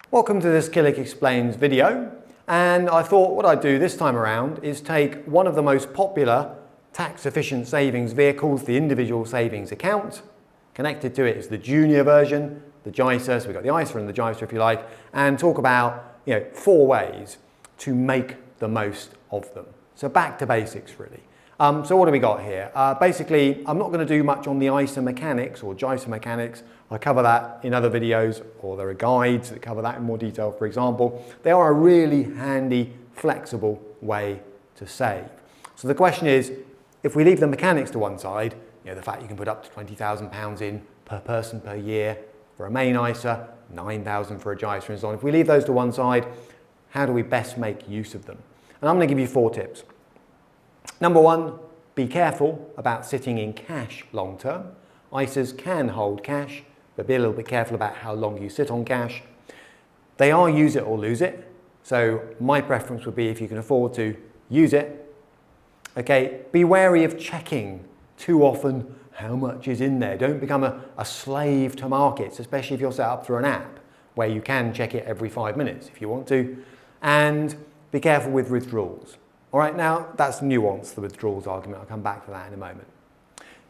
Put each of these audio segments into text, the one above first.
Welcome to this Killick Explains video, and I thought what I'd do this time around is take one of the most popular tax efficient savings vehicles, the individual savings account. Connected to it is the junior version, the JISA, so we've got the ISA and the JISA if you like, and talk about 4 ways to make the most of them. So back to basics really. So what do we got here? Basically, I'm not going to do much on the ISA mechanics or JISA mechanics. I cover that in other videos, or there are guides that cover that in more detail, for example. They are a really handy, flexible way to save. So the question is, if we leave the mechanics to one side, the fact you can put up to £20,000 in per person per year for a main ISA, 9,000 for a JISA and so on. If we leave those to one side, how do we best make use of them? And I'm going to give you 4 tips. Number 1, be careful about sitting in cash long term. ISAs can hold cash, but be a little bit careful about how long you sit on cash. They are use it or lose it. So my preference would be if you can afford to use it. Okay, be wary of checking too often how much is in there. Don't become a slave to markets, especially if you're set up through an app where you can check it every 5 minutes if you want to. And be careful with withdrawals. All right, now that's nuance, the withdrawals argument. I'll come back to that in a moment.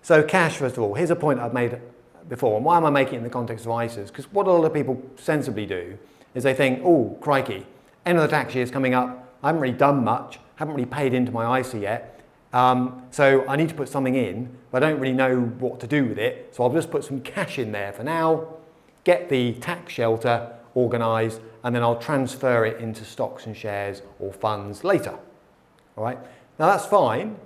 So cash, first of all, here's a point I've made before. And why am I making it in the context of ISAs? Because what a lot of people sensibly do is they think, oh, crikey, end of the tax year is coming up. I haven't really done much, haven't really paid into my ISA yet. So I need to put something in, but I don't really know what to do with it. So I'll just put some cash in there for now, get the tax shelter organised, and then I'll transfer it into stocks and shares or funds later. All right, now that's fine,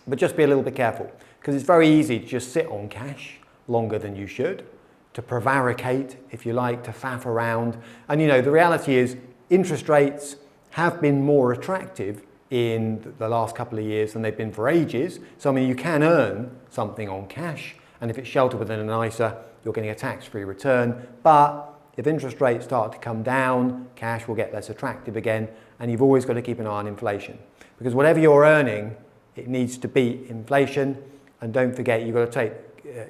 but just be a little bit careful because it's very easy to just sit on cash longer than you should, to prevaricate, if you like, to faff around. And the reality is interest rates have been more attractive in the last couple of years than they've been for ages. So I mean, you can earn something on cash, and if it's sheltered within an ISA, you're getting a tax-free return. But if interest rates start to come down, cash will get less attractive again, and you've always got to keep an eye on inflation. Because whatever you're earning, it needs to beat inflation. And don't forget, you've got to take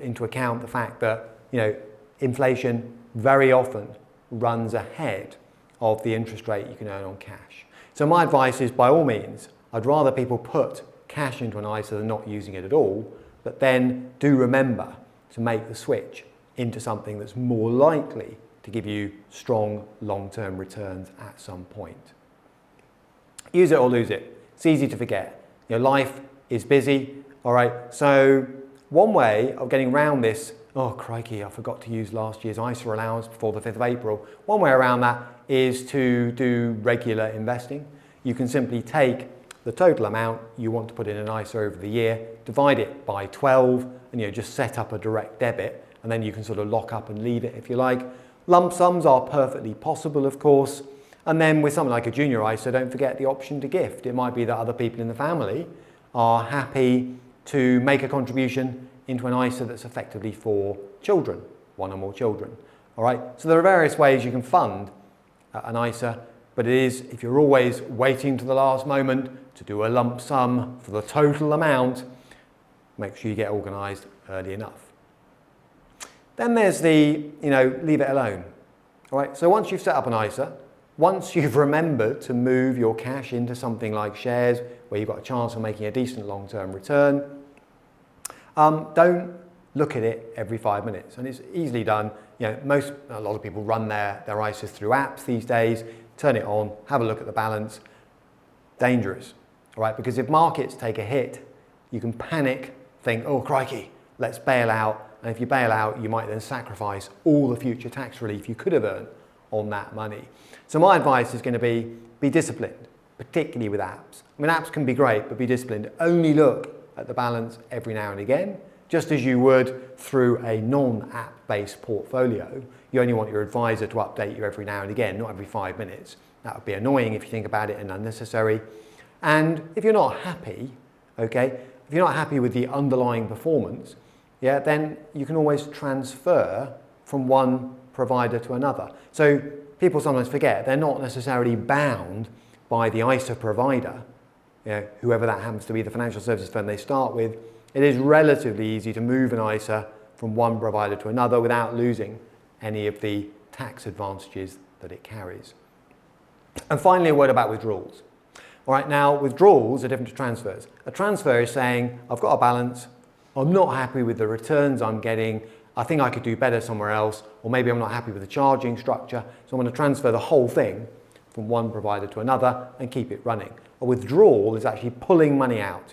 into account the fact that, inflation very often runs ahead of the interest rate you can earn on cash. So my advice is, by all means, I'd rather people put cash into an ISA than not using it at all, but then do remember to make the switch into something that's more likely to give you strong long-term returns at some point. Use it or lose it. It's easy to forget. Life is busy, all right? So one way of getting around this, oh crikey, I forgot to use last year's ISA allowance before the 5th of April. One way around that is to do regular investing. You can simply take the total amount you want to put in an ISA over the year, divide it by 12, and just set up a direct debit, and then you can sort of lock up and leave it if you like. Lump sums are perfectly possible, of course. And then with something like a junior ISA, don't forget the option to gift. It might be that other people in the family are happy to make a contribution into an ISA that's effectively for children, 1 or more children. All right. So there are various ways you can fund an ISA, but it is, if you're always waiting to the last moment to do a lump sum for the total amount, make sure you get organised early enough. Then there's the, leave it alone. All right. So once you've set up an ISA, once you've remembered to move your cash into something like shares where you've got a chance of making a decent long-term return, don't look at it every 5 minutes. And it's easily done. A lot of people run their ISAs through apps these days. Turn it on, have a look at the balance. Dangerous, all right? Because if markets take a hit, you can panic, think, oh crikey, let's bail out. And if you bail out, you might then sacrifice all the future tax relief you could have earned on that money. So my advice is going to be disciplined, particularly with apps. I mean, apps can be great, but be disciplined. Only look at the balance every now and again, just as you would through a non-app-based portfolio. You only want your advisor to update you every now and again, not every 5 minutes. That would be annoying if you think about it and unnecessary. And if you're not happy, okay, if you're not happy with the underlying performance, then you can always transfer from one provider to another. So people sometimes forget they're not necessarily bound by the ISA provider, whoever that happens to be, the financial services firm they start with. It is relatively easy to move an ISA from one provider to another without losing any of the tax advantages that it carries. And finally, a word about withdrawals. All right, now withdrawals are different to transfers. A transfer is saying, I've got a balance, I'm not happy with the returns I'm getting, I think I could do better somewhere else, or maybe I'm not happy with the charging structure, so I'm going to transfer the whole thing from one provider to another and keep it running. A withdrawal is actually pulling money out,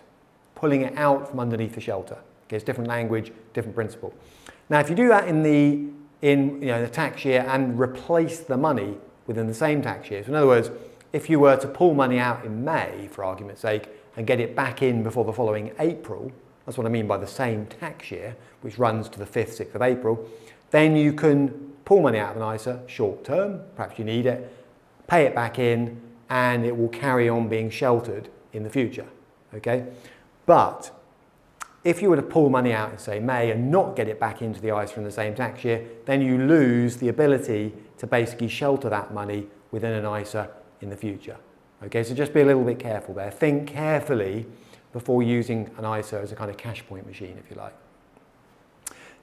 pulling it out from underneath the shelter. Okay, it's different language, different principle. Now, if you do that in the tax year and replace the money within the same tax year, so in other words, if you were to pull money out in May, for argument's sake, and get it back in before the following April, that's what I mean by the same tax year, which runs to the 5th, 6th of April, then you can pull money out of an ISA short term, perhaps you need it, pay it back in, and it will carry on being sheltered in the future, okay? But if you were to pull money out in, say, May and not get it back into the ISA in the same tax year, then you lose the ability to basically shelter that money within an ISA in the future. Okay, so just be a little bit careful there. Think carefully before using an ISA as a kind of cash point machine, if you like.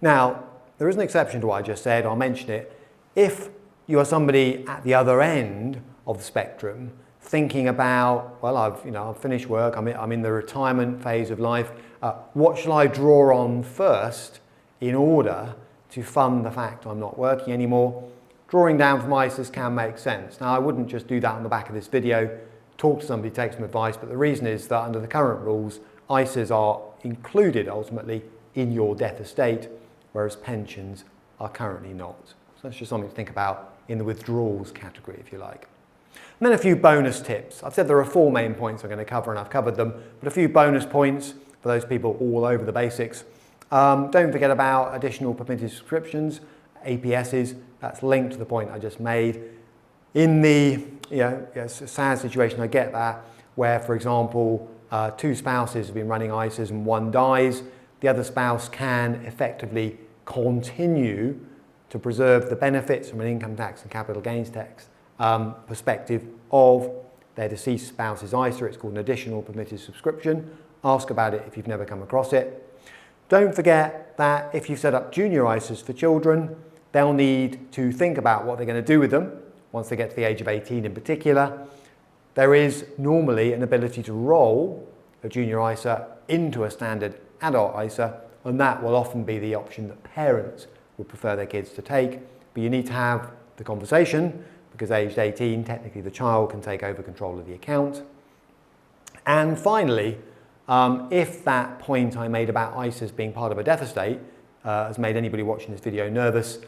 Now, there is an exception to what I just said, I'll mention it. If you are somebody at the other end of the spectrum, thinking about, well, I've finished work, I'm in the retirement phase of life, what shall I draw on first in order to fund the fact I'm not working anymore? Drawing down from ISAs can make sense. Now, I wouldn't just do that on the back of this video, talk to somebody, take some advice, but the reason is that under the current rules, ISAs are included ultimately in your death estate, whereas pensions are currently not. So that's just something to think about in the withdrawals category, if you like. And then a few bonus tips. I've said there are 4 main points I'm going to cover, and I've covered them, but a few bonus points for those people all over the basics. Don't forget about additional permitted subscriptions, APSs. That's linked to the point I just made. In the sad situation, I get that, where, for example, 2 spouses have been running ISAs and one dies, the other spouse can effectively continue to preserve the benefits from an income tax and capital gains tax perspective of their deceased spouse's ISA. It's called an additional permitted subscription. Ask about it if you've never come across it. Don't forget that if you set up junior ISAs for children, they'll need to think about what they're going to do with them once they get to the age of 18 in particular. There is normally an ability to roll a junior ISA into a standard adult ISA, and that will often be the option that parents would prefer their kids to take. But you need to have the conversation, because aged 18, technically the child can take over control of the account. And finally, if that point I made about ISAs being part of a death estate has made anybody watching this video nervous,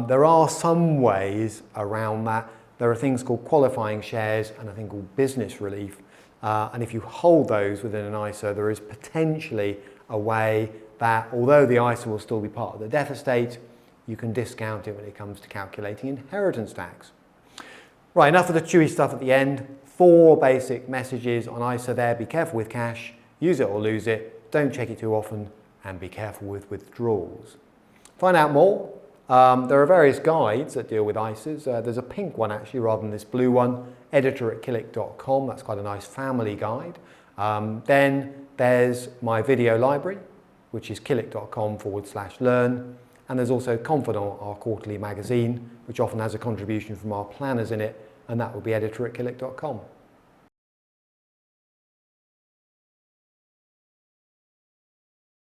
there are some ways around that. There are things called qualifying shares and a thing called business relief. And if you hold those within an ISA, there is potentially a way that, although the ISA will still be part of the death estate, you can discount it when it comes to calculating inheritance tax. Right, enough of the chewy stuff at the end. 4 basic messages on ISA there. Be careful with cash, use it or lose it, don't check it too often, and be careful with withdrawals. Find out more. There are various guides that deal with ISAs. There's a pink one actually rather than this blue one, editor@killick.com. That's quite a nice family guide. Then there's my video library, which is killick.com/learn. And there's also Confidant, our quarterly magazine, which often has a contribution from our planners in it, and that will be editor@killick.com.